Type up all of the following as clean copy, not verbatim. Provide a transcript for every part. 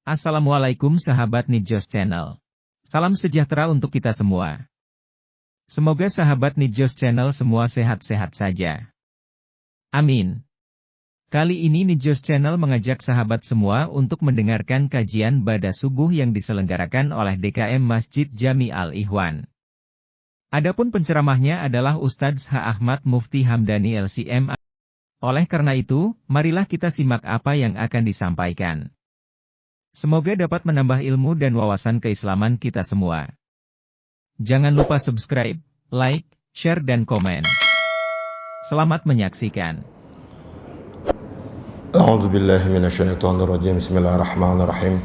Assalamualaikum sahabat Nidjos Channel. Salam sejahtera untuk kita semua. Semoga sahabat Nidjos Channel semua sehat-sehat saja. Amin. Kali ini Nidjos Channel mengajak sahabat semua untuk mendengarkan kajian Bada Subuh yang diselenggarakan oleh DKM Masjid Jami Al-Ikhwan. Adapun penceramahnya adalah Ustadz H. Ahmad Mufti Hamdani LCM. Oleh karena itu, marilah kita simak apa yang akan disampaikan. Semoga dapat menambah ilmu dan wawasan keislaman kita semua. Jangan lupa subscribe, like, share dan komen. Selamat menyaksikan. A'udzubillahi minasyaitonirrajim. Bismillahirrahmanirrahim.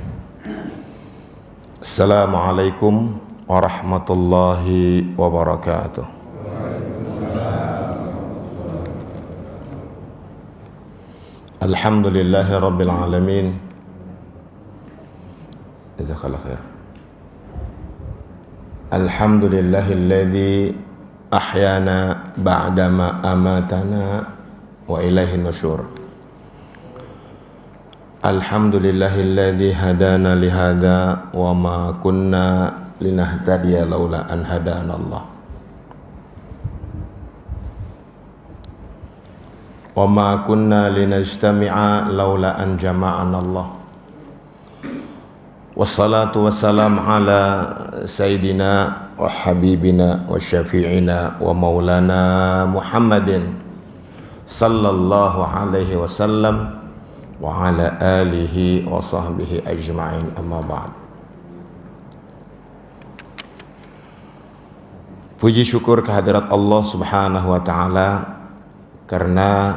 Assalamualaikum warahmatullahi wabarakatuh. Alhamdulillahi rabbil alamin. Jazakallahu khair. Alhamdulillahilladzi ahyana ba'dama amatana wa ilaihin nusyur. Alhamdulillahilladzi hadana lihada wa ma kunna linahtadiya laula an hadana Allah. Wa ma kunna linajtami'a laula an jama'ana Allah. Wassalatu wassalam ala sayyidina wa habibina wa syafi'ina wa maulana Muhammadin sallallahu alaihi wasallam wa ala alihi wa sahbihi ajma'in, amma ba'd. Puji syukur kehadirat Allah subhanahu wa ta'ala karena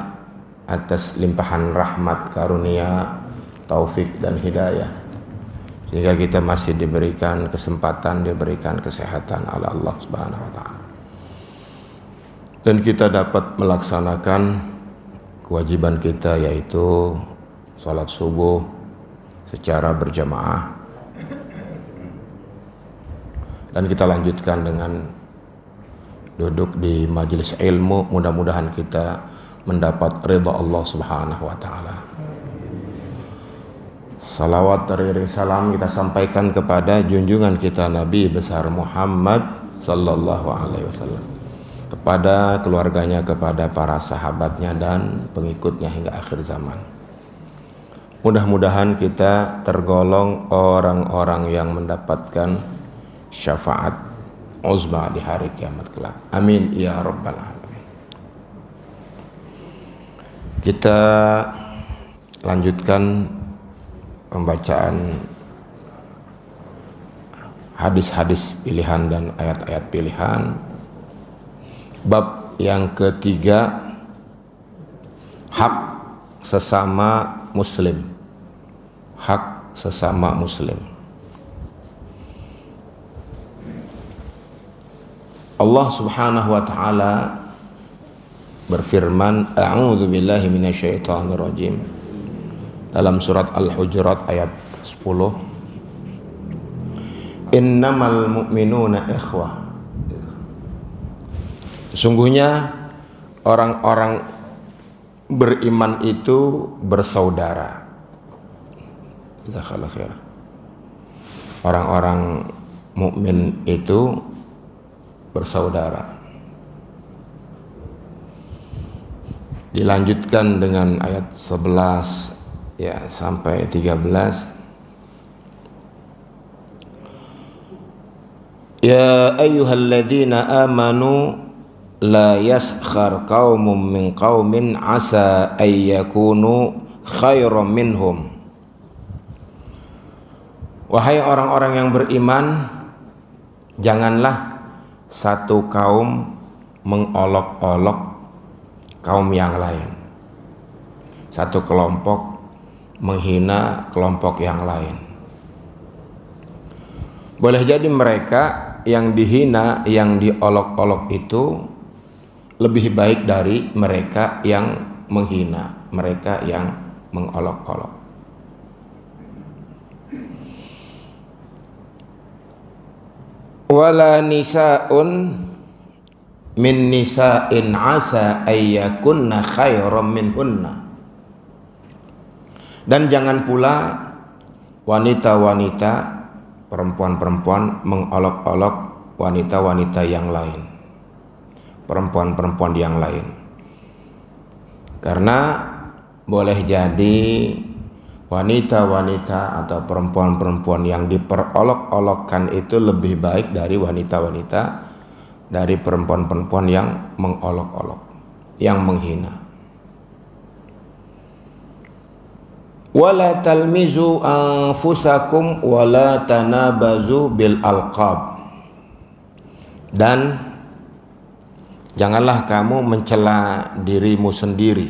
atas limpahan rahmat, karunia, taufik dan hidayah, sehingga kita masih diberikan kesempatan, diberikan kesehatan oleh Allah subhanahu wa ta'ala, dan kita dapat melaksanakan kewajiban kita, yaitu salat subuh secara berjamaah, dan kita lanjutkan dengan duduk di majelis ilmu. Mudah-mudahan kita mendapat ridha Allah subhanahu wa ta'ala. Salawat teriring salam kita sampaikan kepada junjungan kita Nabi besar Muhammad sallallahu alaihi wasallam, kepada keluarganya, kepada para sahabatnya dan pengikutnya hingga akhir zaman. Mudah-mudahan kita tergolong orang-orang yang mendapatkan syafaat uzma di hari kiamat kelak. Amin ya rabbal alamin. Kita lanjutkan pembacaan hadis-hadis pilihan dan ayat-ayat pilihan. Bab yang ketiga, hak sesama muslim. Hak sesama muslim. Allah subhanahu wa ta'ala berfirman, a'udzu billahi minasyaitonir rajim, dalam surat Al-Hujurat ayat 10, innamal mu'minuna ikhwah. Sesungguhnya orang-orang beriman itu bersaudara. Jazakallahu khair. Orang-orang mukmin itu bersaudara. Dilanjutkan dengan ayat 11 ya sampai 13. Ya ayyuhalladzina amanu la yaskhar qaumun min qaumin asa ay yakunu khairan minhum. Wahai orang-orang yang beriman, janganlah satu kaum mengolok-olok kaum yang lain. Satu kelompok menghina kelompok yang lain. Boleh jadi mereka yang dihina, yang diolok-olok itu lebih baik dari mereka yang menghina, mereka yang mengolok-olok. Wala nisa'un min nisa'in asa ayyakunna khairan minhunna. Dan jangan pula wanita-wanita, perempuan-perempuan mengolok-olok wanita-wanita yang lain, perempuan-perempuan yang lain. Karena boleh jadi wanita-wanita atau perempuan-perempuan yang diperolok-olokkan itu lebih baik dari wanita-wanita, dari perempuan-perempuan yang mengolok-olok, yang menghina. Wala talmizu anfusakum wala tanabazu bil alqab. Dan janganlah kamu mencela dirimu sendiri,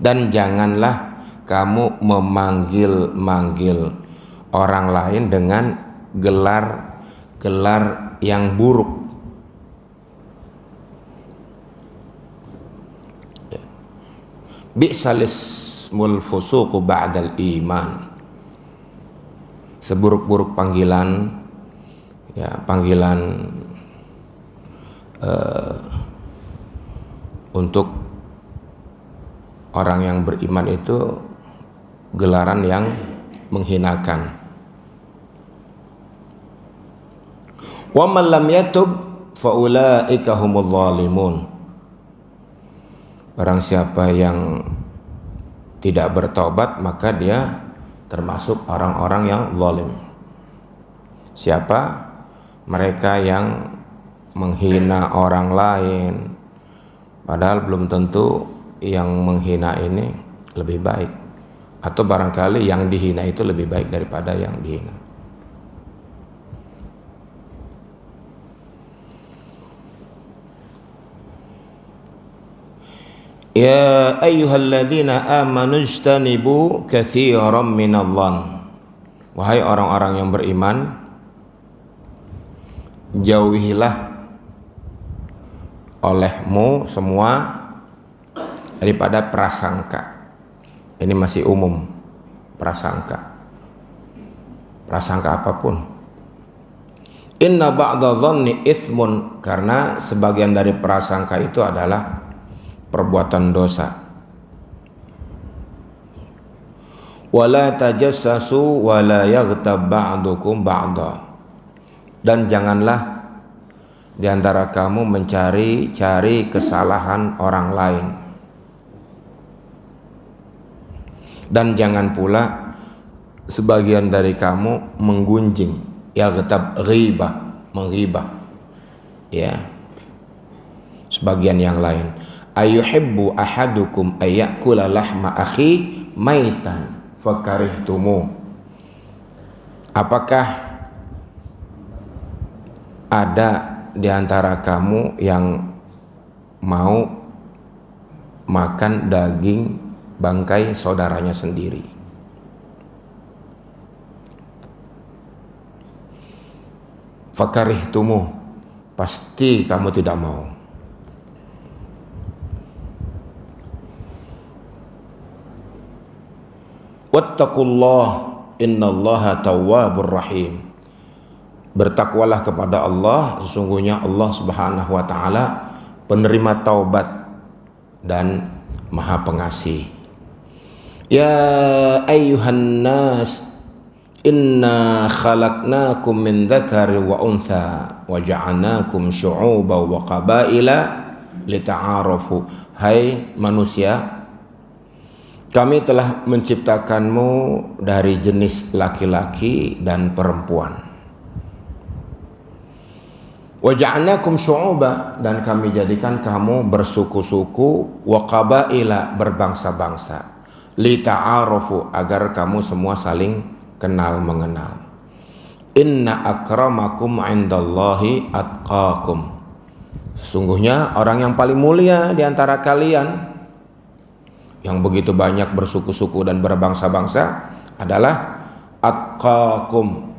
dan janganlah kamu memanggil-manggil orang lain dengan gelar-gelar yang buruk. Bi'sal ismul fusuqu ba'dal iman. Seburuk-buruk panggilan, ya, panggilan untuk orang yang beriman itu gelaran yang menghinakan. Wa man lam yatub fa ulaika humul zalimun. Barang siapa yang tidak bertobat, maka dia termasuk orang-orang yang zalim. Siapa? Mereka yang menghina orang lain, padahal belum tentu yang menghina ini lebih baik, atau barangkali yang dihina itu lebih baik daripada yang dihina. Ya ayyuhalladzina amanu ijtanibu katsiran minadh-dhann. Wahai orang-orang yang beriman, jauhilah olehmu semua daripada prasangka. Ini masih umum, prasangka. Prasangka apapun. Inna ba'da dhanni itsmun, karena sebagian dari prasangka itu adalah perbuatan dosa. Wala tajassasu wala yaghtab ba'dukum ba'da. Dan janganlah di antara kamu mencari-cari kesalahan orang lain. Dan jangan pula sebagian dari kamu menggunjing, yaghtab, ghibah, menghibah, ya, sebagian yang lain. Ayuhibbu ahadukum ayyakula lahma akhi maitan fakarihtumu. Apakah ada di antara kamu yang mau makan daging bangkai saudaranya sendiri? Fakarihtumu, pasti kamu tidak mau. Wattaqullah innallaha tawwabur rahim. Bertakwalah kepada Allah, sesungguhnya Allah Subhanahu wa taala penerima taubat dan Maha Pengasih. Ya ayyuhan nas, inna khalaqnakum min dzakari wa untha wa ja'alnakum syu'uban wa qabaila lita'arafu. Hai manusia, kami telah menciptakanmu dari jenis laki-laki dan perempuan. Wa ja'alnakum syu'uban, dan kami jadikan kamu bersuku-suku, wa qabaila, berbangsa-bangsa, li ta'arufu, agar kamu semua saling kenal mengenal. Inna akramakum 'indallahi atqakum. Sesungguhnya orang yang paling mulia di antara kalian, yang begitu banyak bersuku-suku dan berbangsa-bangsa, adalah atqakum,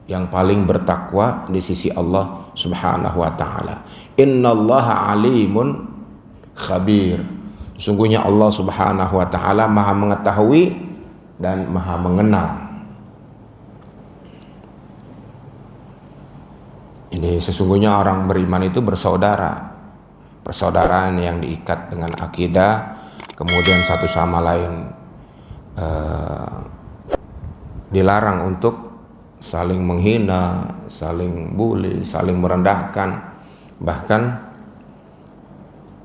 yang paling bertakwa di sisi Allah Subhanahu wa taala. Innallaha alimun khabir. Sungguhnya Allah Subhanahu wa taala Maha mengetahui dan Maha mengenal. Ini sesungguhnya orang beriman itu bersaudara. Persaudaraan yang diikat dengan akidah, kemudian satu sama lain dilarang untuk saling menghina, saling bully, saling merendahkan, bahkan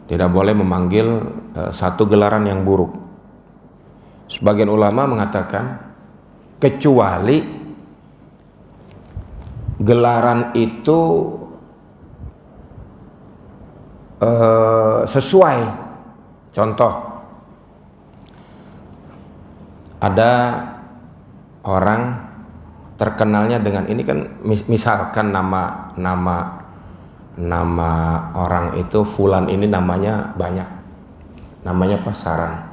tidak boleh memanggil satu gelaran yang buruk. Sebagian ulama mengatakan kecuali gelaran itu sesuai. Contoh, ada orang terkenalnya dengan ini kan, misalkan nama orang itu fulan, ini namanya banyak, namanya pasaran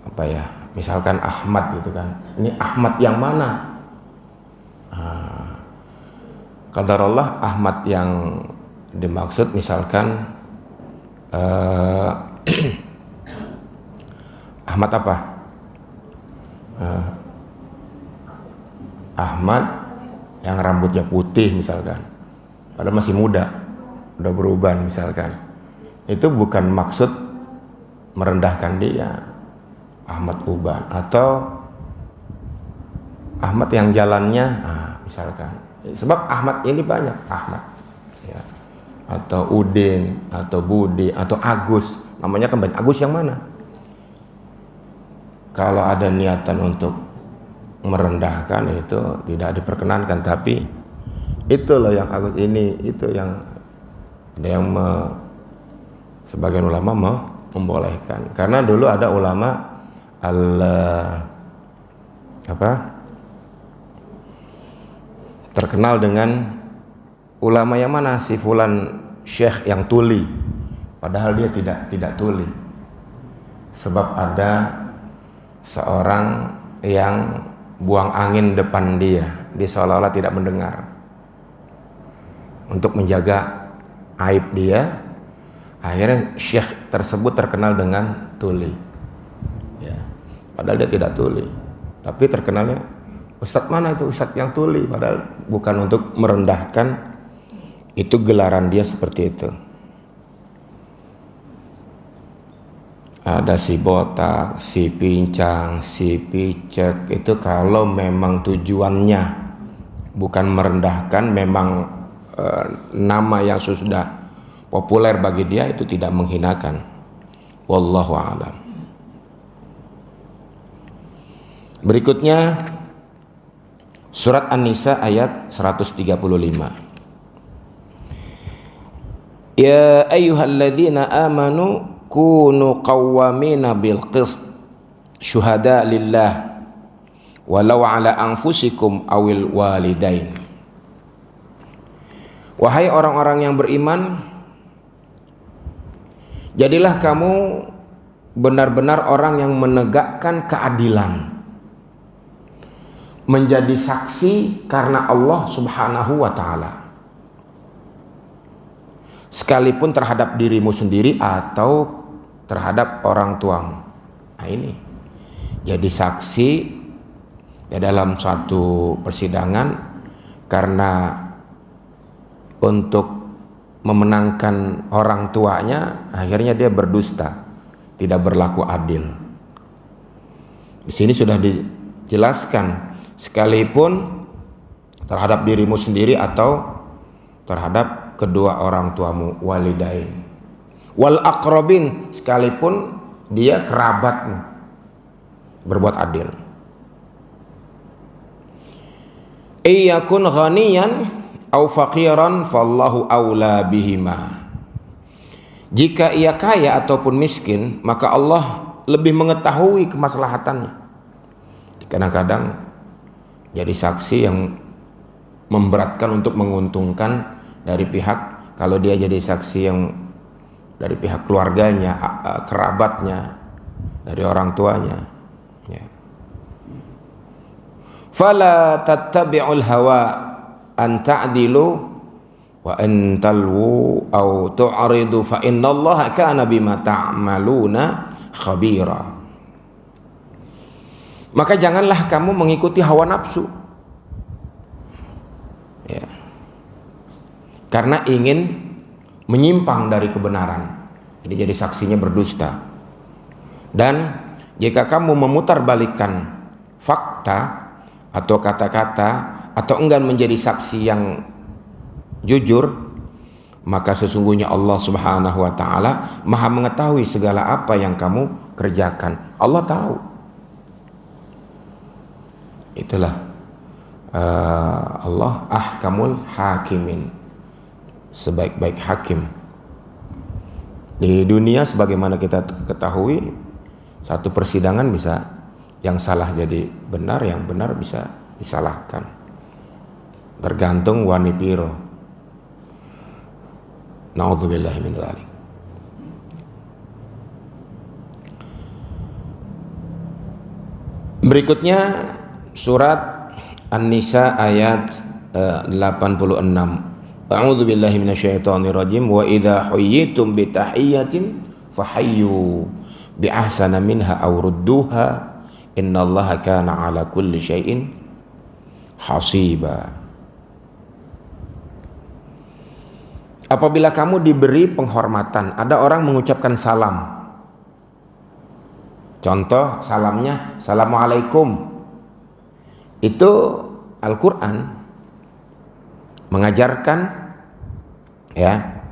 apa ya, misalkan Ahmad gitu kan, ini Ahmad yang mana? Qadarullah Ahmad yang dimaksud misalkan Ahmad apa? Ahmad yang rambutnya putih misalkan, padahal masih muda, udah beruban misalkan. Itu bukan maksud merendahkan dia, Ahmad uban, atau Ahmad yang jalannya, misalkan. Sebab Ahmad ini banyak, Ahmad, ya. Atau Udin, atau Budi, atau Agus, namanya kan banyak. Agus yang mana? Kalau ada niatan untuk merendahkan itu tidak diperkenankan, tapi itu loh yang Agus ini, itu yang ada yang sebagian ulama membolehkan. Karena dulu ada ulama terkenal dengan ulama yang mana, si fulan syekh yang tuli, padahal dia tidak tuli. Sebab ada seorang yang buang angin depan dia seolah-olah tidak mendengar. Untuk menjaga aib dia, akhirnya syekh tersebut terkenal dengan tuli, ya. Padahal dia tidak tuli, tapi terkenalnya ustadz mana itu, ustadz yang tuli, padahal bukan untuk merendahkan, itu gelaran dia seperti itu. Ada si botak, si pincang, si picek, itu kalau memang tujuannya bukan merendahkan, memang nama yang sudah populer bagi dia, itu tidak menghinakan. Wallahu a'lam. Berikutnya surat An-Nisa ayat 135. Ya ayyuhalladzina amanu kunu qawwamina bil qist syuhada lillah walau ala anfusikum awil walidain. Wahai orang-orang yang beriman, jadilah kamu benar-benar orang yang menegakkan keadilan, menjadi saksi karena Allah Subhanahu wa ta'ala, sekalipun terhadap dirimu sendiri atau terhadap orang tuamu. Nah ini, jadi saksi ya dalam suatu persidangan, karena untuk memenangkan orang tuanya, akhirnya dia berdusta, tidak berlaku adil. Di sini sudah dijelaskan, sekalipun terhadap dirimu sendiri atau terhadap kedua orang tuamu, walidain, wal aqrabin, sekalipun dia kerabatmu, berbuat adil. Iyakun ghaniyan au faqiran fallahu aula bihima. Jika ia kaya ataupun miskin, maka Allah lebih mengetahui kemaslahatannya. Kadang-kadang jadi saksi yang memberatkan untuk menguntungkan dari pihak, kalau dia jadi saksi yang dari pihak keluarganya, kerabatnya, dari orang tuanya, ya. Fala tattabi'ul hawa an ta'dilu wa in talwu aw tu'ridu fa innallaha kana bima ta'maluna khabira. Maka janganlah kamu mengikuti hawa nafsu, ya, karena ingin menyimpang dari kebenaran, jadi saksinya berdusta. Dan Jika kamu memutarbalikkan fakta atau kata-kata atau enggan menjadi saksi yang jujur, maka sesungguhnya Allah Subhanahu wa taala Maha mengetahui segala apa yang kamu kerjakan. Allah tahu. Itulah Allah ahkamul hakimin, sebaik-baik hakim. Di dunia sebagaimana kita ketahui, satu persidangan bisa yang salah jadi benar, yang benar bisa disalahkan. Tergantung wani piro. Na'udzubillahi min dzalik. Berikutnya surat An-Nisa ayat 86. A'udzubillahi minasyaitonirrajim. Wa idza huyyitum bi tahiyyatin fahayyu bi ahsana minha aw rudduha innallaha kana ala kulli syai'in hasiba. Apabila kamu diberi penghormatan, ada orang mengucapkan salam. Contoh salamnya Assalamualaikum. Itu Al-Quran mengajarkan, ya,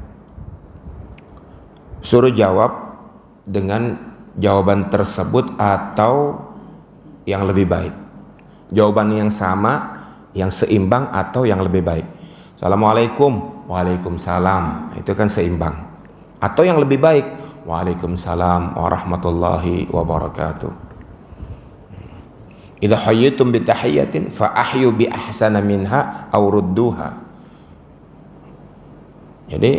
suruh jawab dengan jawaban tersebut atau yang lebih baik, jawaban yang sama, yang seimbang atau yang lebih baik. Assalamualaikum, waalaikumsalam, itu kan seimbang. Atau yang lebih baik, waalaikumsalam warahmatullahi wabarakatuh. Idza hayyitum bi tahiyyatin fa ahyu bi ahsana minha aw rudduha. Jadi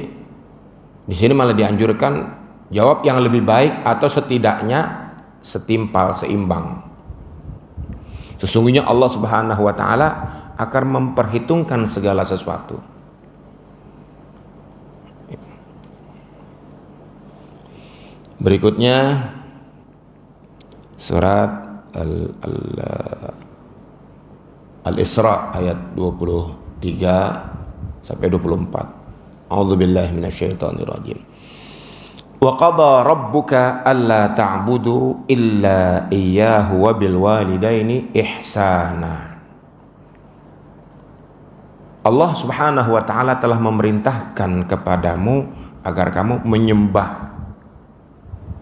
di sini malah dianjurkan jawab yang lebih baik atau setidaknya setimpal, seimbang. Sesungguhnya Allah Subhanahu wa taala akan memperhitungkan segala sesuatu. Berikutnya surat Al-Isra ayat 23 sampai 24. A'udzubillahi minasyaitonirrajim. Wa qada rabbuka alla ta'budu illa iyyahu wa bil walidaini ihsana. Allah Subhanahu wa taala telah memerintahkan kepadamu agar kamu menyembah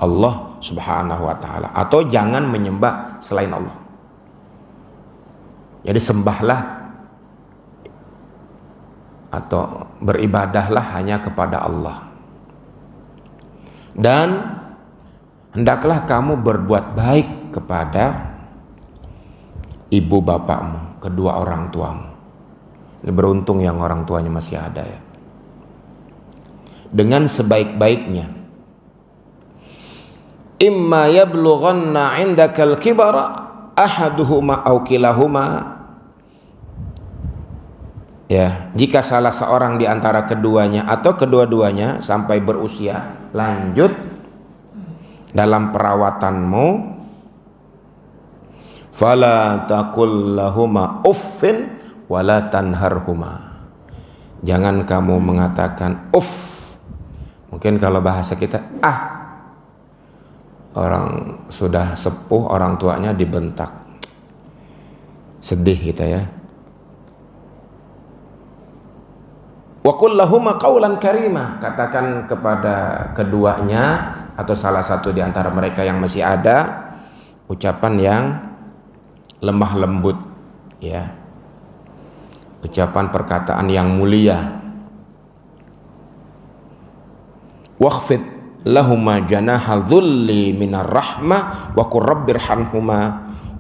Allah Subhanahu wa taala, atau jangan menyembah selain Allah. Jadi sembahlah atau beribadahlah hanya kepada Allah. Dan hendaklah kamu berbuat baik kepada ibu bapakmu, kedua orang tuamu. Ini beruntung yang orang tuanya masih ada, ya. Dengan sebaik-baiknya. Imma yablughanna 'indakal kibara ahaduhuma aw kilahuma. Ya, jika salah seorang di antara keduanya atau kedua-duanya sampai berusia lanjut dalam perawatanmu, fala taqul lahuma uffin wala tanharhuma. Jangan kamu mengatakan uff. Mungkin kalau bahasa kita orang sudah sepuh, orang tuanya dibentak, sedih kita, ya. Wa qul lahuma qaulan karima. Katakan kepada keduanya atau salah satu di antara mereka yang masih ada ucapan yang lemah lembut, ya. Ucapan perkataan yang mulia. Wakhfid lahuma janaha dhulli minar rahmah wa qur rabbirhamhuma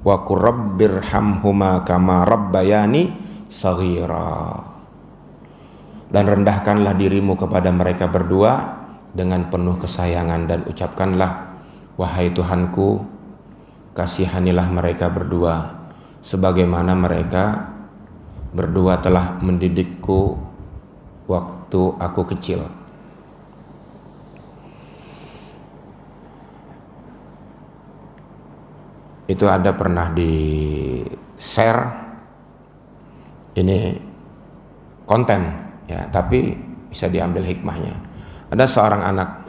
wa qur rabbirhamhuma kama rabbayani saghira. Dan rendahkanlah dirimu kepada mereka berdua dengan penuh kesayangan dan ucapkanlah, wahai Tuhanku, kasihanilah mereka berdua sebagaimana mereka berdua telah mendidikku waktu aku kecil. Itu ada pernah di share ini konten, ya, tapi bisa diambil hikmahnya. Ada seorang anak,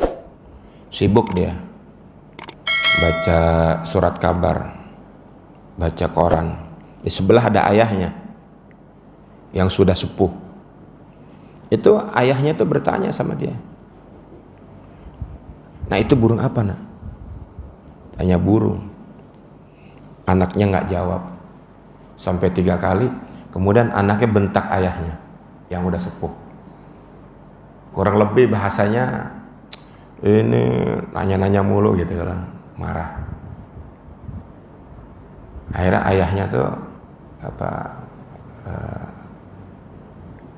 sibuk dia, baca surat kabar, baca koran. Di sebelah ada ayahnya yang sudah sepuh. Itu ayahnya tuh bertanya sama dia, nah itu burung apa nak? Tanya burung. Anaknya nggak jawab sampai 3 kali. Kemudian anaknya bentak ayahnya yang udah sepuh. Kurang lebih bahasanya ini nanya-nanya mulu gitu kan, marah. Akhirnya ayahnya tuh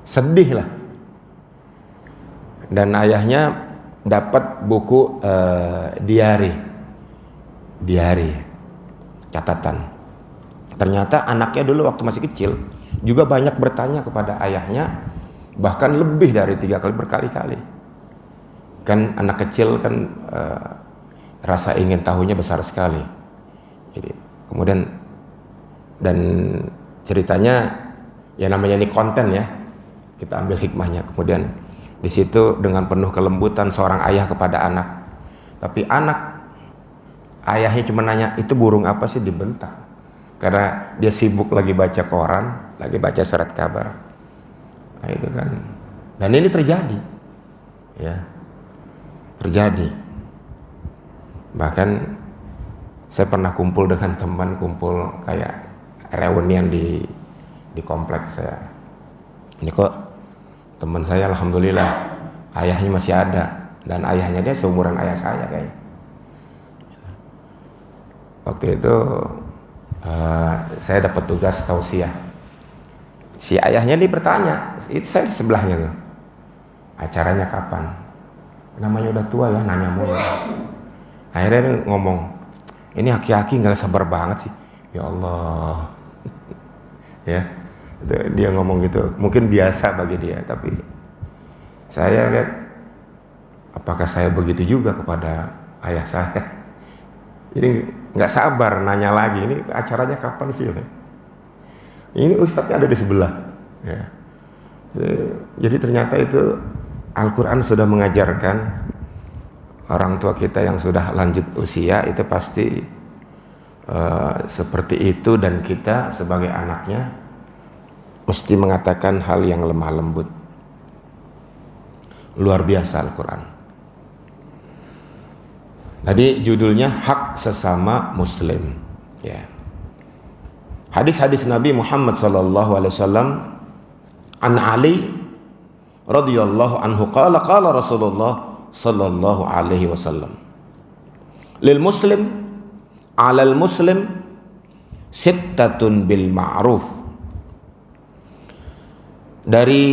sedih lah. Dan ayahnya dapat buku diari, catatan. Ternyata anaknya dulu waktu masih kecil juga banyak bertanya kepada ayahnya, bahkan lebih dari 3 kali, berkali-kali. Kan anak kecil kan rasa ingin tahunya besar sekali. Jadi kemudian, dan ceritanya ya namanya ini konten ya, kita ambil hikmahnya. Kemudian di situ dengan penuh kelembutan seorang ayah kepada anak, tapi ayahnya cuma nanya, itu burung apa sih? Dibentak karena dia sibuk lagi baca koran, lagi baca surat kabar. Nah itu kan, dan ini terjadi ya, terjadi. Bahkan saya pernah kumpul dengan teman, kumpul kayak reunian di kompleks saya. Ini kok teman saya alhamdulillah ayahnya masih ada, dan ayahnya dia seumuran ayah saya kayaknya. Waktu itu saya dapat tugas tausiah. Si ayahnya dia bertanya, itu saya di sebelahnya tuh, acaranya kapan? Namanya udah tua ya, nanya mulu. Akhirnya dia ngomong, ini aki-aki nggak sabar banget sih, ya Allah. Ya, dia ngomong gitu, mungkin biasa bagi dia, tapi saya lihat apakah saya begitu juga kepada ayah saya. Jadi nggak sabar nanya lagi, ini acaranya kapan sih? Ini ustadznya ada di sebelah. Ya. Jadi ternyata itu Al-Quran sudah mengajarkan orang tua kita yang sudah lanjut usia itu pasti seperti itu, dan kita sebagai anaknya mesti mengatakan hal yang lemah lembut. Luar biasa Al-Quran. Tadi judulnya hak sesama muslim ya. Hadis-hadis Nabi Muhammad sallallahu alaihi wasallam, an Ali radhiyallahu anhu qala Rasulullah sallallahu alaihi wasallam, lil muslim 'alal muslim sittatun bil ma'ruf. Dari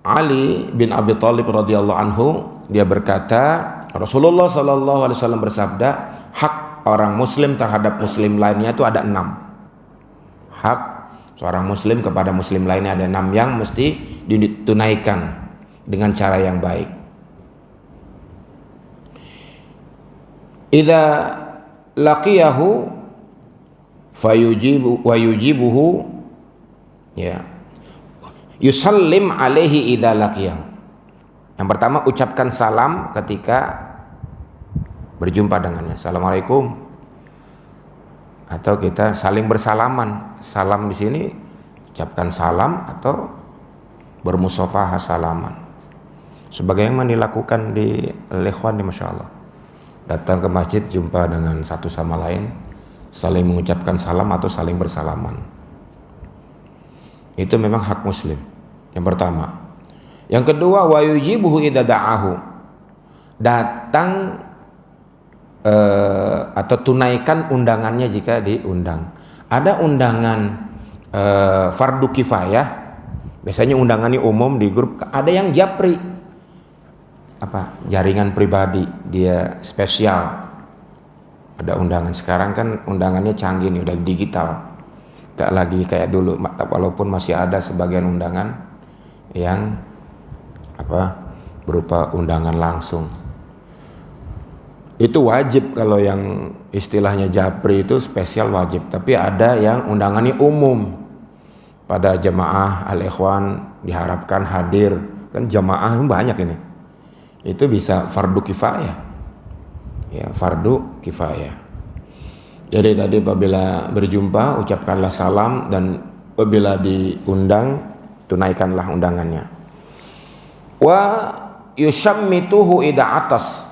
Ali bin Abi Thalib radhiyallahu anhu, dia berkata, Rasulullah sallallahu alaihi wasallam bersabda, hak orang muslim terhadap muslim lainnya itu ada 6. Hak seorang muslim kepada muslim lainnya ada 6 yang mesti ditunaikan dengan cara yang baik. Idza laqiyahu fayujibuhu ya, yusallim alaihi idza laqiyahu. Yang pertama, ucapkan salam ketika berjumpa dengannya, assalamualaikum, atau kita saling bersalaman. Salam di sini ucapkan salam atau bermusafahah salaman, sebagaimana dilakukan di Al-Ikhwan di Masya Allah. Datang ke masjid, jumpa dengan satu sama lain, saling mengucapkan salam atau saling bersalaman. Itu memang hak muslim yang pertama. Yang kedua, wa yujibuhu idza da'ahu, datang atau tunaikan undangannya jika diundang. Ada undangan fardu kifayah, biasanya undangannya umum di grup. Ada yang japri, jaringan pribadi, dia spesial. Ada undangan, sekarang kan undangannya canggih nih, udah digital, gak lagi kayak dulu. Walaupun masih ada sebagian undangan yang berupa undangan langsung. Itu wajib, kalau yang istilahnya japri itu spesial wajib. Tapi ada yang undangannya umum, pada jamaah Al-Ikhwan diharapkan hadir, kan jamaah banyak ini. Itu bisa fardu kifayah ya fardu kifayah. Jadi tadi apabila berjumpa ucapkanlah salam, dan apabila diundang tunaikanlah undangannya. Wa yushammituhu ida atas.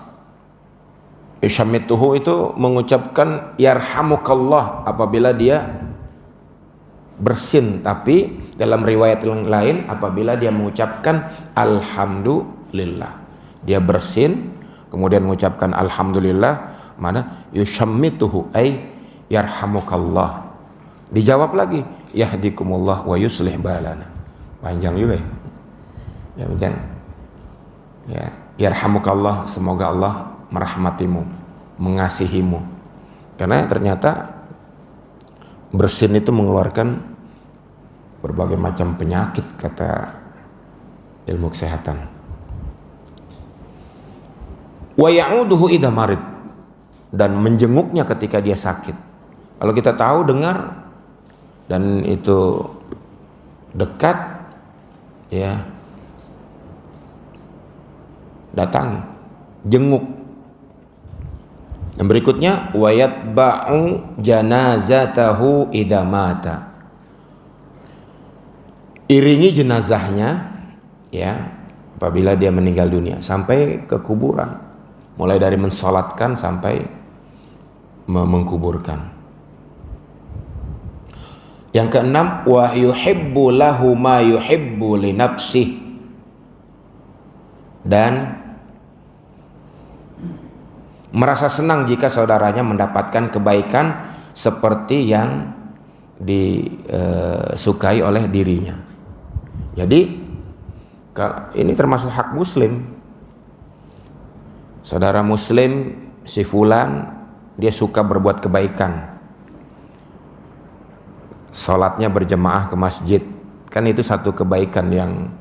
Yushammituhu itu mengucapkan yarhamukallah apabila dia bersin, tapi dalam riwayat yang lain apabila dia mengucapkan alhamdulillah. Dia bersin kemudian mengucapkan alhamdulillah, mana yushammituhu ay yarhamukallah. Dijawab lagi yahdikumullah wa yuslih balana. Panjang juga ya. Ya macam ya, yarhamukallah, semoga Allah merahmatimu, mengasihimu. Karena ternyata bersin itu mengeluarkan berbagai macam penyakit, kata ilmu kesehatan. Wa ya'uduhu idza marid, dan menjenguknya ketika dia sakit. Kalau kita tahu, dengar, dan itu dekat, ya datangi, jenguk. Yang berikutnya wa yatba'u janazatahu idza mata, iringi jenazahnya ya apabila dia meninggal dunia sampai ke kuburan, mulai dari mensolatkan sampai mengkuburkan. Yang keenam wa yuhibbu lahu ma yuhibbu li nafsihi, dan merasa senang jika saudaranya mendapatkan kebaikan seperti yang disukai oleh dirinya. Jadi ini termasuk hak muslim. Saudara muslim si fulan, dia suka berbuat kebaikan, sholatnya berjemaah ke masjid, kan itu satu kebaikan yang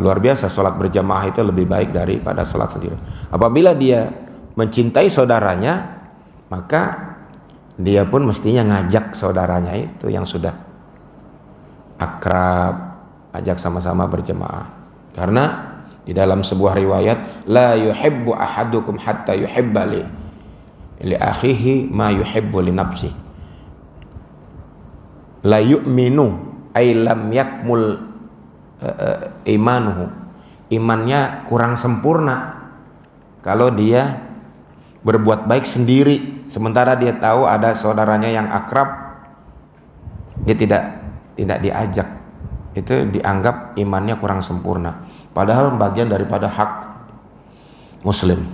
luar biasa. Sholat berjamaah itu lebih baik daripada sholat sendiri. Apabila dia mencintai saudaranya, maka dia pun mestinya ngajak saudaranya itu yang sudah akrab, ajak sama-sama berjemaah. Karena di dalam sebuah riwayat, la yuhibbu ahadukum hatta yuhibba li akhihi ma yuhibbu li nafsihi. La yu'minu ay lam yakmul imanuhu, imannya kurang sempurna kalau dia berbuat baik sendiri, sementara dia tahu ada saudaranya yang akrab, dia tidak diajak. Itu dianggap imannya kurang sempurna, padahal bagian daripada hak muslim.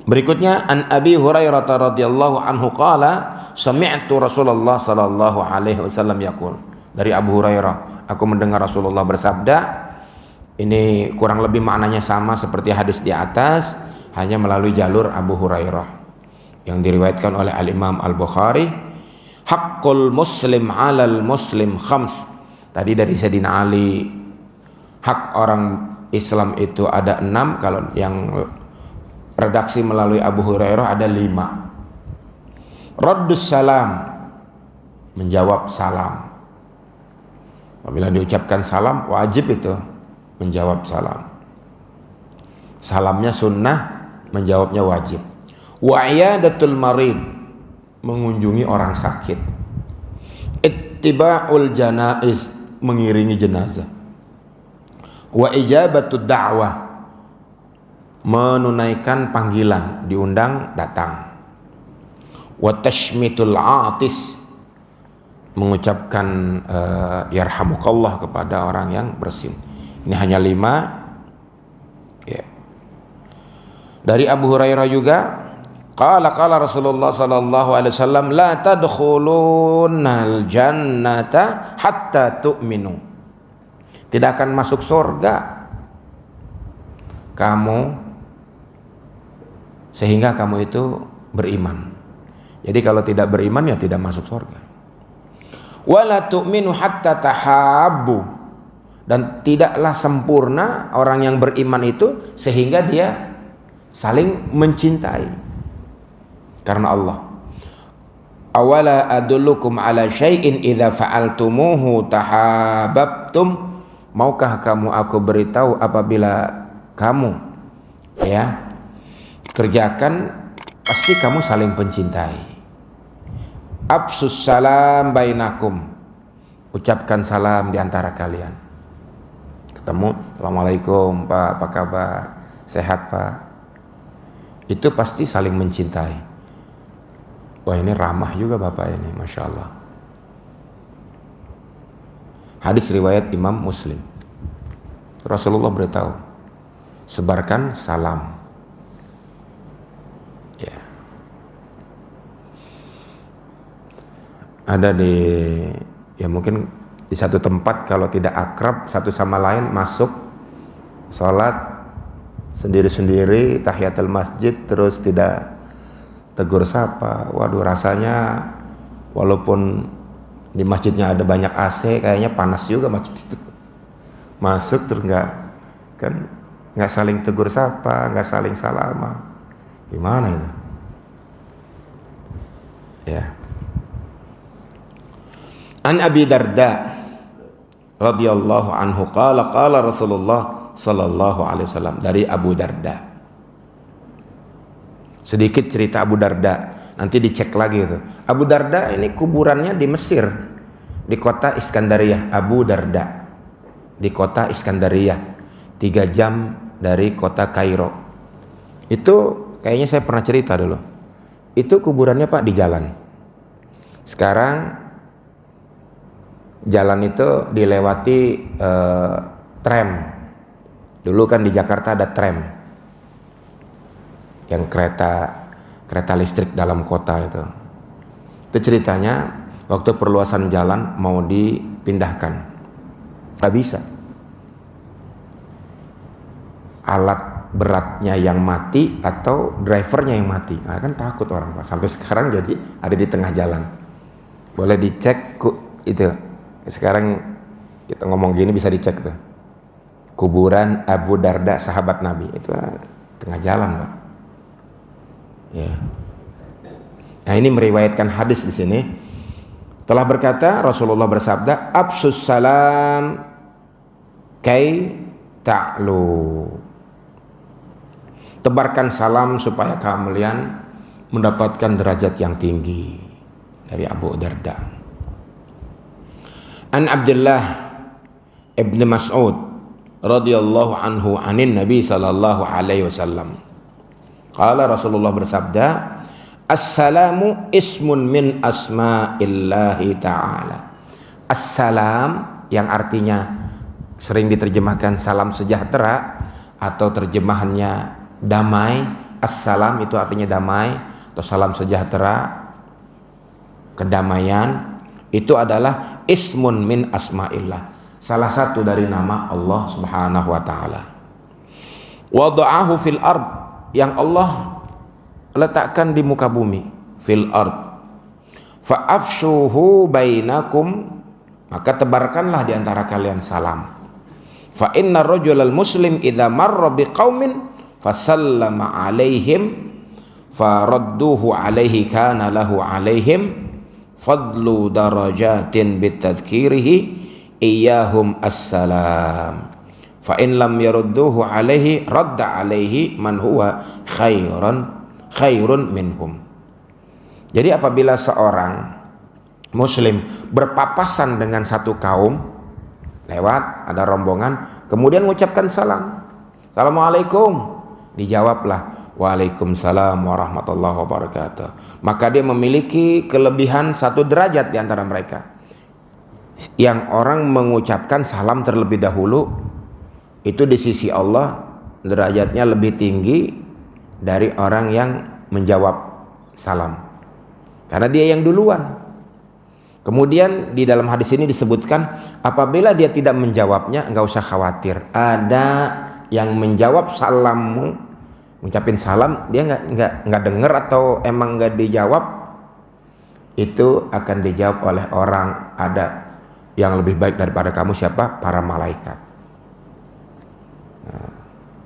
Berikutnya an Abi Hurairah radhiyallahu anhu qala sami'tu Rasulullah sallallahu alaihi wasallam yaqul. Dari Abu Hurairah, aku mendengar Rasulullah bersabda. Ini kurang lebih maknanya sama seperti hadis di atas, hanya melalui jalur Abu Hurairah yang diriwayatkan oleh Al-Imam Al-Bukhari. Haqqul muslim 'alal muslim khams. Tadi dari Sayyidina Ali, hak orang Islam itu ada 6, kalau yang redaksi melalui Abu Hurairah ada 5. Raddus salam, menjawab salam. Apabila diucapkan salam, wajib itu menjawab salam. Salamnya sunnah, menjawabnya wajib. Wa iyadatul marid, mengunjungi orang sakit. Ittiba'ul janaiz, mengiringi jenazah. Wa ijabatud da'wah, menunaikan panggilan, diundang datang. Wa tashmitul atis, mengucapkan yarhamukallah kepada orang yang bersin. Ini hanya 5 ya. Dari Abu Hurairah juga, qala Rasulullah sallallahu alaihi wasallam, la tadkhulunal jannata hatta tu'minu. Tidak akan masuk surga kamu sehingga kamu itu beriman. Jadi kalau tidak beriman ya tidak masuk surga. Wala tu'minu hatta tahabbu, dan tidaklah sempurna orang yang beriman itu sehingga dia saling mencintai karena Allah. Awala adullukum ala syai'in idza fa'altumuhu tahabbtum. Maukah kamu aku beritahu apabila kamu ya kerjakan, pasti kamu saling mencintai. Absus salam bainakum, ucapkan salam di antara kalian. Ketemu, assalamualaikum Pak, apa kabar, sehat Pak. Itu pasti saling mencintai. Wah, ini ramah juga Bapak ini, Masya Allah. Hadis riwayat Imam Muslim. Rasulullah beritahu, sebarkan salam. Ya. Ada ya mungkin di satu tempat kalau tidak akrab satu sama lain, masuk sholat sendiri-sendiri, tahiyatul masjid, terus tidak tegur sapa. Waduh, rasanya walaupun di masjidnya ada banyak AC, kayaknya panas juga masjid itu. Masuk terus nggak saling tegur sapa, nggak saling salama, gimana itu? Ya. An Abi Darda radhiyallahu anhu qala Rasulullah sallallahu alaihi wasallam, dari Abu Darda. Sedikit cerita Abu Darda, nanti dicek lagi itu. Abu Darda ini kuburannya di Mesir, di kota Iskandariyah. Abu Darda di kota Iskandariyah, 3 jam dari kota Kairo. Itu kayaknya saya pernah cerita dulu. Itu kuburannya Pak di jalan. Sekarang jalan itu dilewati tram. Dulu kan di Jakarta ada tram, yang kereta listrik dalam kota itu. Itu ceritanya waktu perluasan jalan mau dipindahkan, nggak bisa. Alat beratnya yang mati atau drivernya yang mati. Nah, kan takut orang Pak. Sampai sekarang jadi ada di tengah jalan. Boleh dicek itu. Sekarang kita ngomong gini bisa dicek tuh. Kuburan Abu Darda sahabat Nabi itu tengah jalan Pak. Ya. Nah, ini meriwayatkan hadis di sini. Telah berkata Rasulullah bersabda, "Absus salam kai ta'lu." Tebarkan salam supaya kalian mendapatkan derajat yang tinggi. Dari Abu Darda. An Abdullah ibn Mas'ud radhiyallahu anhu anin Nabi sallallahu alaihi wasallam. Qala Rasulullah bersabda, "Assalamu ismun min asma'illahi ta'ala." Assalam yang artinya sering diterjemahkan salam sejahtera atau terjemahannya damai. Assalam itu artinya damai atau salam sejahtera, kedamaian. Itu adalah ismun min asma'illah, salah satu dari nama Allah Subhanahu wa taala. Wada'ahu fil ard, yang Allah letakkan di muka bumi, fil ard. Fa afshuhu bainakum, maka tebarkanlah di antara kalian salam. Fa inna rajulal muslim idza marra biqaumin fasallama alaihim faradduhu alaihi kana lahu alaihim fadlu darajatin bitadhkirihi iyyahum assalam fa in lam yarudduhu alaihi radda alaihi man huwa khairun minhum. Jadi apabila seorang muslim berpapasan dengan satu kaum, lewat ada rombongan, kemudian mengucapkan salam, assalamualaikum, dijawablah waalaikumsalam warahmatullahi wabarakatuh, maka dia memiliki kelebihan 1 derajat di antara mereka. Yang orang mengucapkan salam terlebih dahulu itu di sisi Allah derajatnya lebih tinggi dari orang yang menjawab salam, karena dia yang duluan. Kemudian di dalam hadis ini disebutkan apabila dia tidak menjawabnya, enggak usah khawatir, ada yang menjawab salammu, ngucapin salam, dia nggak dengar atau emang nggak dijawab, itu akan dijawab oleh orang ada yang lebih baik daripada kamu. Siapa? Para malaikat. Nah,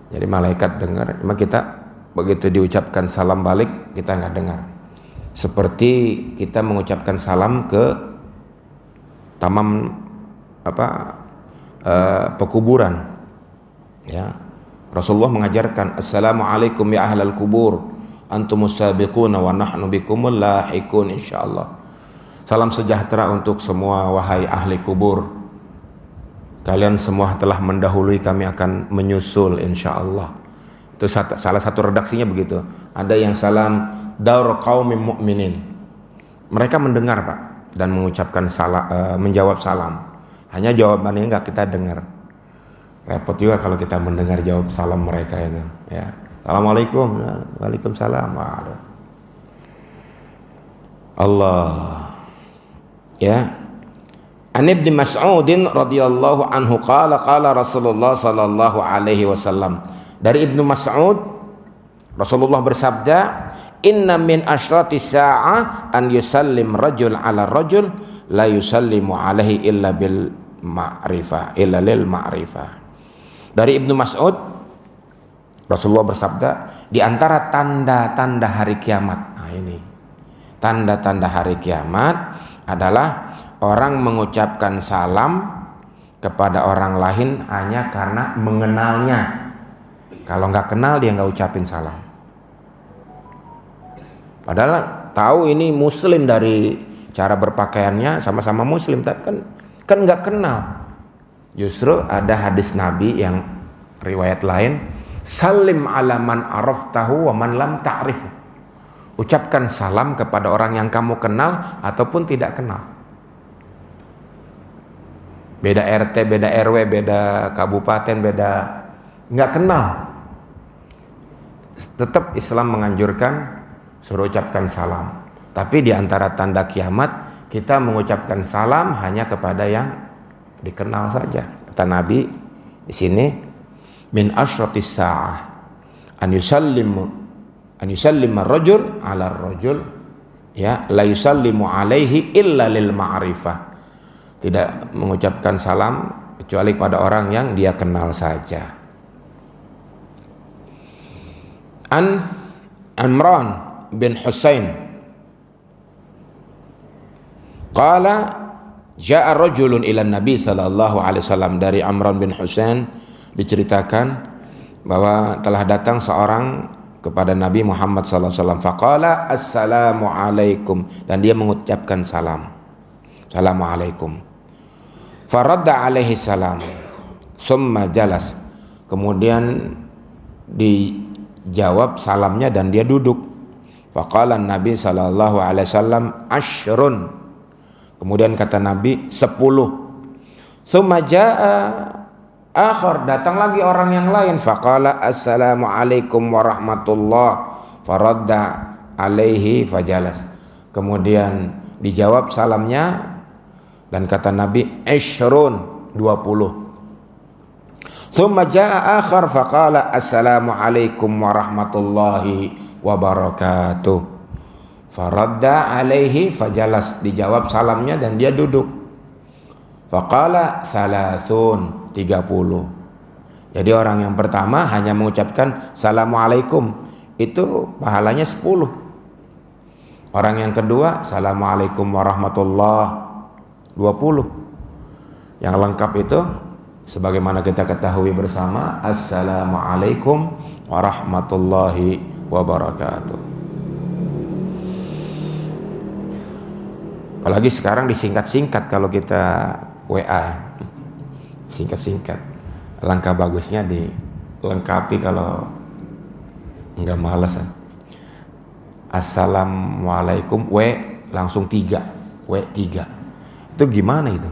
jadi malaikat dengar, emang kita begitu diucapkan salam balik kita nggak dengar. Seperti kita mengucapkan salam ke pekuburan, ya, Rasulullah mengajarkan, assalamualaikum ya ahlal kubur, antumus sabiquna wa nahnu bikumul lahiqun insyaallah. Salam sejahtera untuk semua wahai ahli kubur. Kalian semua telah mendahului, kami akan menyusul insyaallah. Itu salah satu redaksinya begitu. Ada yang salam daur qaumin mu'minin. Mereka mendengar Pak dan mengucapkan menjawab salam. Hanya jawabannya enggak kita dengar. Repot juga kalau kita mendengar jawab salam mereka itu, ya. Assalamualaikum, waalaikumsalam. Allah, ya. An Ibnu Mas'udin radhiyallahu anhu qala Rasulullah sallallahu alaihi wasallam. Dari Ibnu Mas'ud, Rasulullah bersabda, inna min asyratis sa'ah an yusallim rajul ala rajul la yusallimu alaihi illa bil ma'rifah illa lil ma'rifah. Dari Ibnu Mas'ud, Rasulullah bersabda, di antara tanda-tanda hari kiamat, nah ini tanda-tanda hari kiamat adalah orang mengucapkan salam kepada orang lain hanya karena mengenalnya. Kalau nggak kenal dia nggak ucapin salam. Padahal tahu ini muslim dari cara berpakaiannya, sama-sama muslim, tapi kan nggak kenal. Justru ada hadis Nabi yang riwayat lain, salim ala man araftahu wa man lam ta'rifu. Ucapkan salam kepada orang yang kamu kenal ataupun tidak kenal. Beda RT, beda RW, beda kabupaten, beda nggak kenal. Tetap Islam menganjurkan suruh ucapkan salam. Tapi di antara tanda kiamat kita mengucapkan salam hanya kepada yang dikenal saja. Kata Nabi di sini, min asyratis sa'ah an yusallim ar-rajul 'ala ar-rajul, ya, la yusallimu alaihi illa lil ma'rifah. Tidak mengucapkan salam kecuali pada orang yang dia kenal saja. An Imran bin Husain qala ja'a rajulun ila Nabi sallallahu alaihi wasallam. Dari Imran bin Husain diceritakan bahwa telah datang seorang kepada Nabi Muhammad sallallahu alaihi wasallam. Faqala assalamu alaikum, dan dia mengucapkan salam. Assalamualaikum. Faradda alaihi salam. Summa jalas. Kemudian dijawab salamnya dan dia duduk. Faqala Nabi sallallahu alaihi wasallam asyrun. Kemudian kata Nabi 10. Tsumma jaa akhar, datang lagi orang yang lain. Faqala assalamu alaikum warahmatullah. Faradda alaihi fajalas. Kemudian dijawab salamnya dan kata Nabi isyrun, 20. Tsumma jaa akhar faqala assalamu alaikum warahmatullahi wabarakatuh. Faradda alaihi fajalas, dijawab salamnya dan dia duduk. Faqala thalathun, 30. Jadi orang yang pertama hanya mengucapkan assalamualaikum, itu pahalanya 10. Orang yang kedua assalamualaikum warahmatullah, 20. Yang lengkap itu sebagaimana kita ketahui bersama, assalamualaikum warahmatullahi wabarakatuh. Apalagi sekarang disingkat-singkat kalau kita WA, singkat-singkat. Langkah bagusnya dilengkapi kalau nggak malas. Assalamualaikum, langsung 3, W3. Itu gimana itu?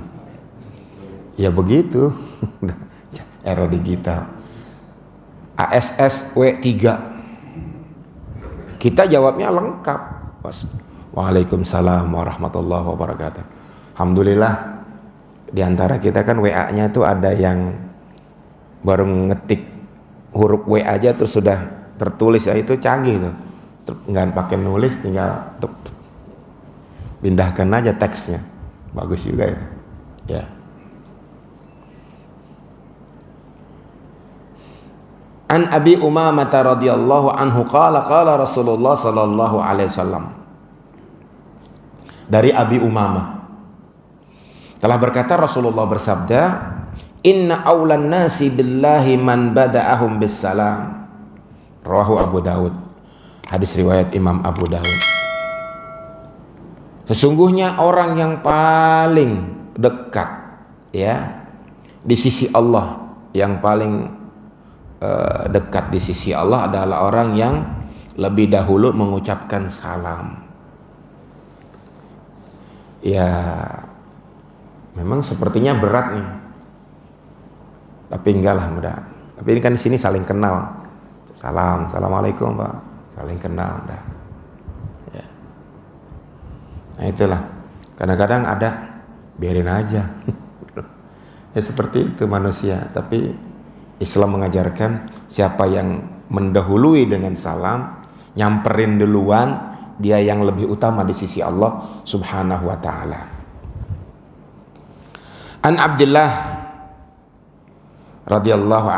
Ya begitu, era digital. ASS W3. Kita jawabnya lengkap. Waalaikumsalam warahmatullahi wabarakatuh. Alhamdulillah, di antara kita kan WA-nya tuh ada yang baru ngetik huruf W aja terus sudah tertulis, ya itu canggih tuh. Nggak pakai nulis, tinggal pindahkan aja teksnya. Bagus juga itu. Ya. An Abi Umamah radhiyallahu anhu qala Rasulullah sallallahu alaihi wasallam. Dari Abi Umamah telah berkata Rasulullah bersabda, inna awlan nasi billahi man bada'ahum bis salam. Rawahu Abu Daud. Hadis riwayat Imam Abu Daud. Sesungguhnya orang yang paling dekat ya di sisi Allah, yang paling dekat di sisi Allah adalah orang yang lebih dahulu mengucapkan salam. Ya, memang sepertinya berat nih. Tapi enggak lah, mudah. Tapi ini kan di sini saling kenal. Salam, assalamualaikum Pak. Saling kenal, udah. Ya. Nah itulah. Kadang-kadang ada, biarin aja. Ya seperti itu manusia. Tapi Islam mengajarkan siapa yang mendahului dengan salam, nyamperin duluan, dia yang lebih utama di sisi Allah Subhanahu wa ta'ala. An Abdullah radhiyallahu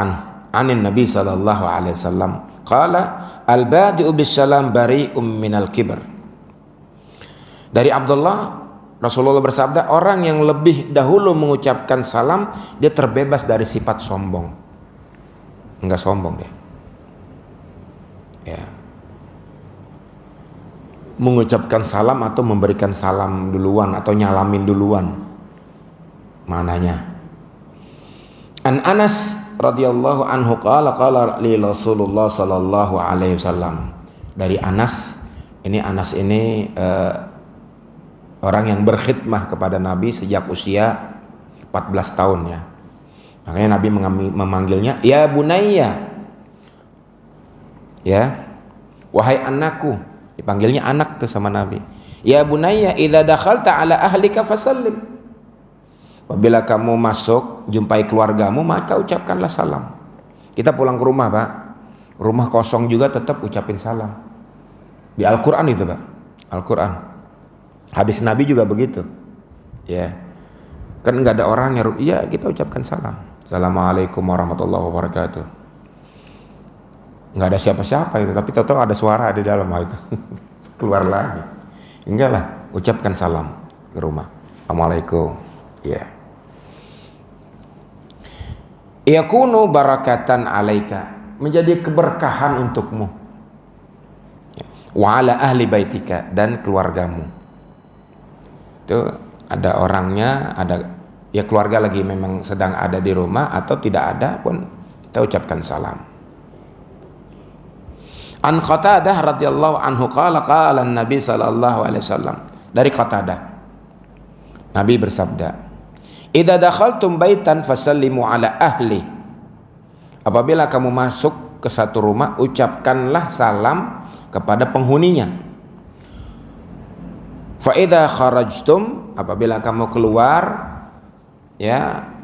anin Nabi sallallahu alaihi wasallam qala al-badi'u bis-salam bari'um minal kibr. Dari Abdullah, Rasulullah bersabda, orang yang lebih dahulu mengucapkan salam, dia terbebas dari sifat sombong. Enggak sombong dia. Ya. Mengucapkan salam atau memberikan salam duluan atau nyalamin duluan. Mananya? An Anas radhiyallahu anhu qala li Rasulullah sallallahu alaihi wasallam. Dari Anas, ini orang yang berkhidmah kepada Nabi sejak usia 14 tahun ya. Makanya Nabi memanggilnya ya bunayya. Ya. Wahai anakku, dipanggilnya anak tuh sama Nabi. Ya bunayya idza dakhalta ala ahlika fasallim. Apabila kamu masuk jumpai keluargamu, maka ucapkanlah salam. Kita pulang ke rumah, Pak. Rumah kosong juga tetap ucapin salam. Di Al-Qur'an itu, Pak. Al-Qur'an. Hadis Nabi juga begitu. Ya. Kan enggak ada orang yang ya kita ucapkan salam. Assalamualaikum warahmatullahi wabarakatuh. Enggak ada siapa-siapa itu, tapi tahu-tahu ada suara di dalam itu. Keluar lagi. Enggak lah, ucapkan salam ke rumah. Assalamualaikum. Ya. Yakunu barakatan alaika, menjadi keberkahan untukmu. Wa ala ahli baitika, dan keluargamu. Itu ada orangnya, ada ya keluarga lagi memang sedang ada di rumah atau tidak ada pun kita ucapkan salam. An Qatadah radhiyallahu anhu qala Nabi sallallahu alaihi wasallam. Dari Qatadah, Nabi bersabda, idza dakhaltum baitan fasallimu ala ahli. Apabila kamu masuk ke satu rumah, ucapkanlah salam kepada penghuninya. Fa idza kharajtum, apabila kamu keluar, ya,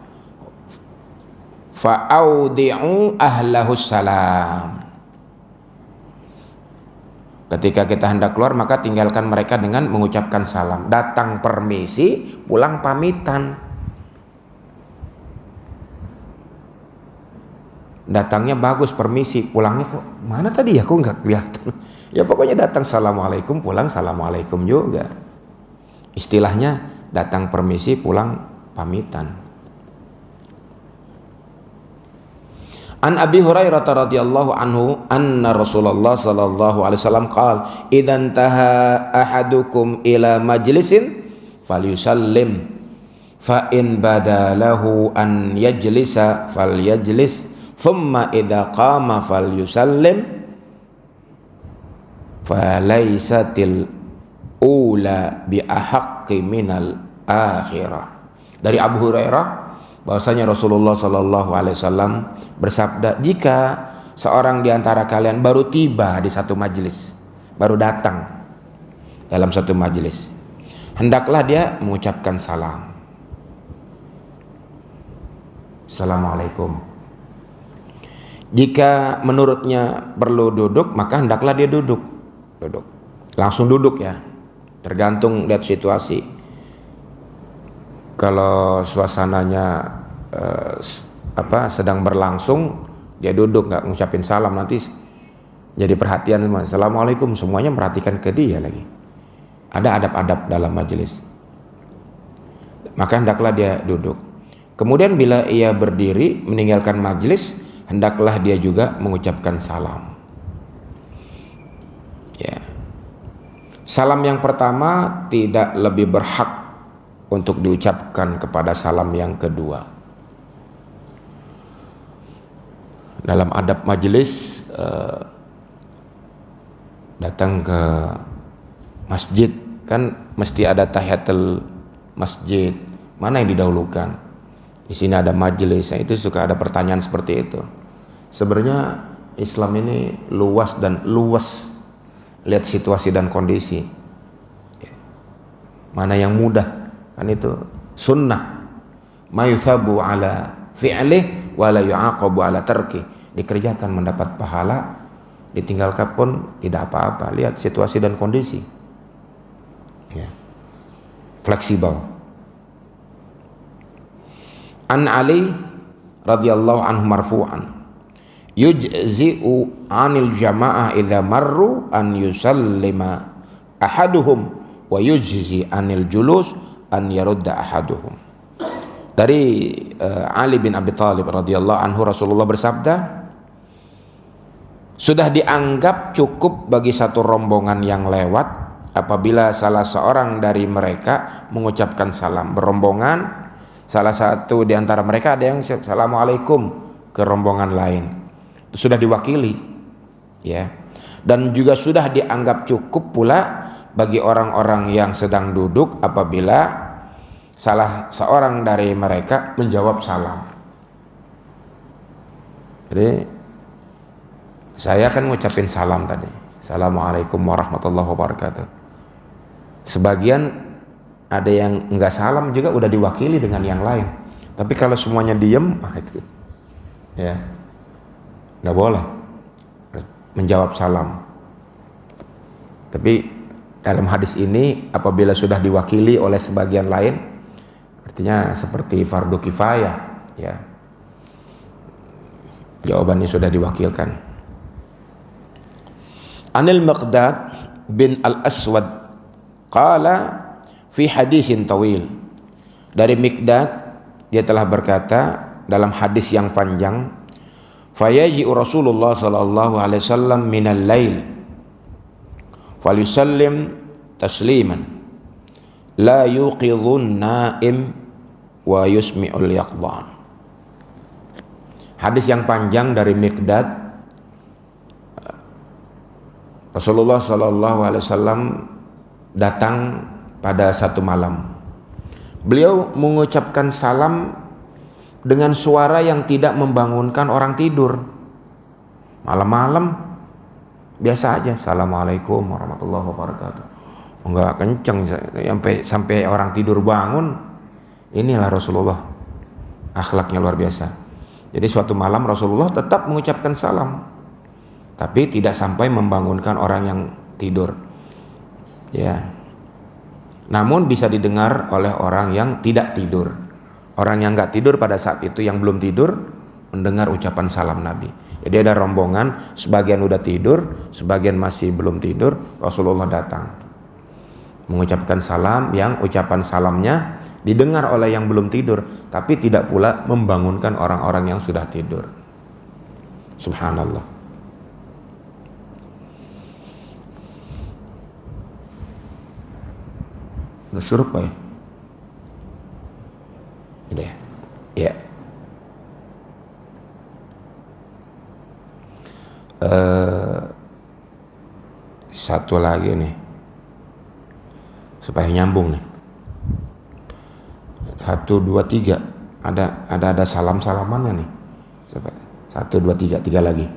fa audi'u ahlahu salam. Ketika kita hendak keluar, maka tinggalkan mereka dengan mengucapkan salam. Datang permisi, pulang pamitan. Datangnya bagus, permisi, pulangnya kok mana tadi ya, kok nggak kelihatan. Ya pokoknya datang assalamualaikum, pulang assalamualaikum juga. Istilahnya datang permisi, pulang pamitan. An Abi Hurairah radhiyallahu anhu anna Rasulullah sallallahu alaihi wasallam qala idzan taha ahadukum ila majlisin falyusallim fa in badalahu an yajlisa falyajlis thumma idza qama falyusallim falaysatil ula bi ahaqqi minal akhirah. Dari Abu Hurairah bahwasanya Rasulullah sallallahu alaihi wasallam bersabda, jika seorang di antara kalian baru tiba di satu majelis, baru datang dalam satu majelis, hendaklah dia mengucapkan salam. Assalamualaikum. Jika menurutnya perlu duduk, maka hendaklah dia duduk. Langsung duduk ya. Tergantung lihat situasi. Kalau suasananya sedang berlangsung, dia duduk nggak ngucapin salam, nanti jadi perhatian semua. Assalamualaikum, semuanya perhatikan ke dia lagi. Ada adab-adab dalam majelis. Maka hendaklah dia duduk. Kemudian bila ia berdiri meninggalkan majlis, hendaklah dia juga mengucapkan salam. Ya. Salam yang pertama tidak lebih berhak untuk diucapkan kepada salam yang kedua. Dalam adab majelis, datang ke masjid kan mesti ada tahiyatul masjid, mana yang didahulukan? Di sini ada majelis, itu suka ada pertanyaan seperti itu. Sebenarnya Islam ini luas dan luas, lihat situasi dan kondisi. Mana yang mudah, kan itu sunnah. Ma yuthabu ala fi'lih wa la yu'aqabu ala tarki. Dikerjakan mendapat pahala, ditinggalkan pun tidak apa-apa. Lihat situasi dan kondisi. Ya. Fleksibel. An Ali radhiyallahu anhu marfu'an, yujzi'u 'anil jama'ah idza marru an yusallima ahaduhum wa yujzi 'anil julus an yarudda ahaduhum. Dari Ali bin Abi Thalib radhiyallahu anhu, Rasulullah bersabda, sudah dianggap cukup bagi satu rombongan yang lewat apabila salah seorang dari mereka mengucapkan salam. Berombongan, salah satu di antara mereka ada yang assalamualaikum ke rombongan lain, itu sudah diwakili, ya. Dan juga sudah dianggap cukup pula bagi orang-orang yang sedang duduk apabila salah seorang dari mereka menjawab salam. Jadi saya kan ngucapin salam tadi, assalamualaikum warahmatullahi wabarakatuh. Sebagian ada yang enggak salam juga udah diwakili dengan yang lain. Tapi kalau semuanya diem, itu ya nggak boleh menjawab salam. Tapi dalam hadis ini apabila sudah diwakili oleh sebagian lain, artinya seperti fardu kifayah, ya. Jawabannya sudah diwakilkan. Anil Miqdad bin Al-Aswad qala fi hadisin tawil. Dari Miqdad, dia telah berkata dalam hadis yang panjang, fayaji'u Rasulullah sallallahu alaihi wasallam minal lail falyusallim tasliman la yuqidhun naim wa yusmi'ul yaqdhan. Hadis yang panjang dari Miqdad, Rasulullah sallallahu alaihi wasallam datang pada satu malam. Beliau mengucapkan salam dengan suara yang tidak membangunkan orang tidur. Malam-malam biasa aja, assalamualaikum warahmatullahi wabarakatuh. Enggak kenceng sampai orang tidur bangun. Inilah Rasulullah, akhlaknya luar biasa. Jadi suatu malam Rasulullah tetap mengucapkan salam, tapi tidak sampai membangunkan orang yang tidur, ya. Namun bisa didengar oleh orang yang tidak tidur. Orang yang nggak tidur pada saat itu, yang belum tidur, mendengar ucapan salam Nabi. Jadi ada rombongan, sebagian udah tidur, sebagian masih belum tidur. Rasulullah datang mengucapkan salam, yang ucapan salamnya didengar oleh yang belum tidur, tapi tidak pula membangunkan orang-orang yang sudah tidur. Subhanallah. Nggak suruh Pak ya? Udah ya. Satu lagi nih supaya nyambung nih. 1, 2, 3 ada salam-salamannya nih. 1, 2, 3 lagi.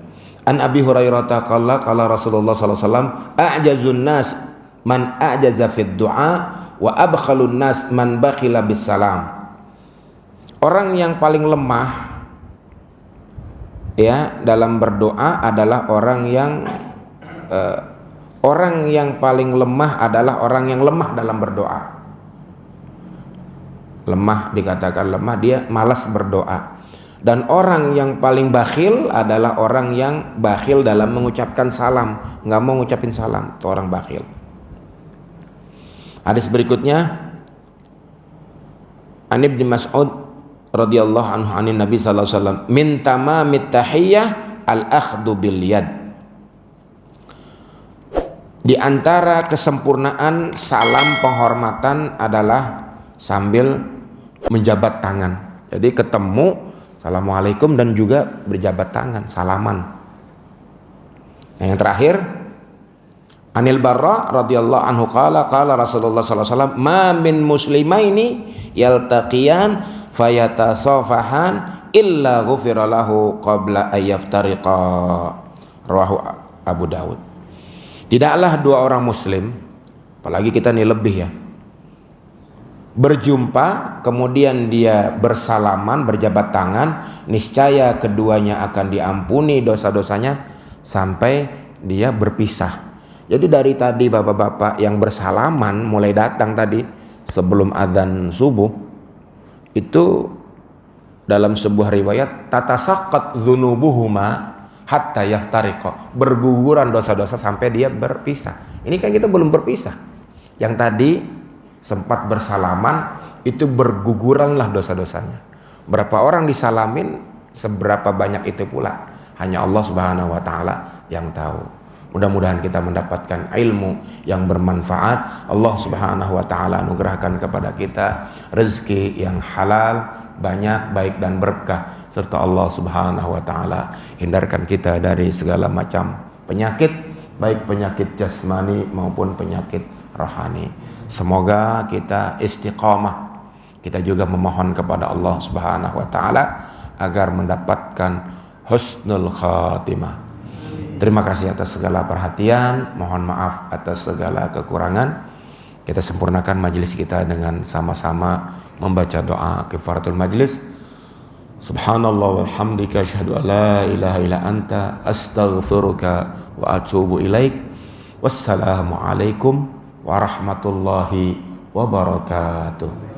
An Abi Hurairah qala Rasulullah sallallahu alaihi wasallam, a'jazun nas man a'jaza fid du'a wa abkhalun nas man bakhila bis salam. Orang yang paling lemah ya dalam berdoa adalah orang yang paling lemah adalah orang yang lemah dalam berdoa. Lemah, dikatakan lemah, dia malas berdoa. Dan orang yang paling bakhil adalah orang yang bakhil dalam mengucapkan salam, nggak mau ngucapin salam, itu orang bakhil. Hadis berikutnya, An Ibnu Mas'ud radhiyallahu anhu anin Nabi sallallahu alaihi wasallam, min tamamit tahiyyah al-akhdhu bil yad. Di antara kesempurnaan salam penghormatan adalah sambil menjabat tangan. Jadi ketemu, assalamualaikum, dan juga berjabat tangan, salaman. Nah, yang terakhir, Anil Barra radhiyallahu anhu qala Rasulullah sallallahu alaihi wasallam, ma min muslimaini yaltaqiyan fayatasafahan illa ghufira lahu qabla ayyaftariqa. Rawahu Abu Dawud. Tidaklah dua orang muslim, apalagi kita nih lebih ya, berjumpa kemudian dia bersalaman, berjabat tangan, niscaya keduanya akan diampuni dosa-dosanya sampai dia berpisah. Jadi dari tadi bapak-bapak yang bersalaman mulai datang tadi sebelum adzan subuh, itu dalam sebuah riwayat tatasaqqat dzunubuhuma hatta yaftariqa, berguguran dosa-dosa sampai dia berpisah. Ini kan kita belum berpisah. Yang tadi sempat bersalaman itu berguguranlah dosa-dosanya. Berapa orang disalamin, seberapa banyak itu pula hanya Allah Subhanahu wa taala yang tahu. Mudah-mudahan kita mendapatkan ilmu yang bermanfaat. Allah Subhanahu wa taala anugerahkan kepada kita rezeki yang halal, banyak, baik dan berkah, serta Allah Subhanahu wa taala hindarkan kita dari segala macam penyakit, baik penyakit jasmani maupun penyakit rohani. Semoga kita istiqamah. Kita juga memohon kepada Allah Subhanahu wa taala agar mendapatkan husnul khatimah. Terima kasih atas segala perhatian, mohon maaf atas segala kekurangan. Kita sempurnakan majelis kita dengan sama-sama membaca doa kifaratul majlis. Subhanallah walhamdika asyhadu an la ilaha illa anta astaghfiruka wa atubu ilaik. Wassalamualaikum warahmatullahi wabarakatuh.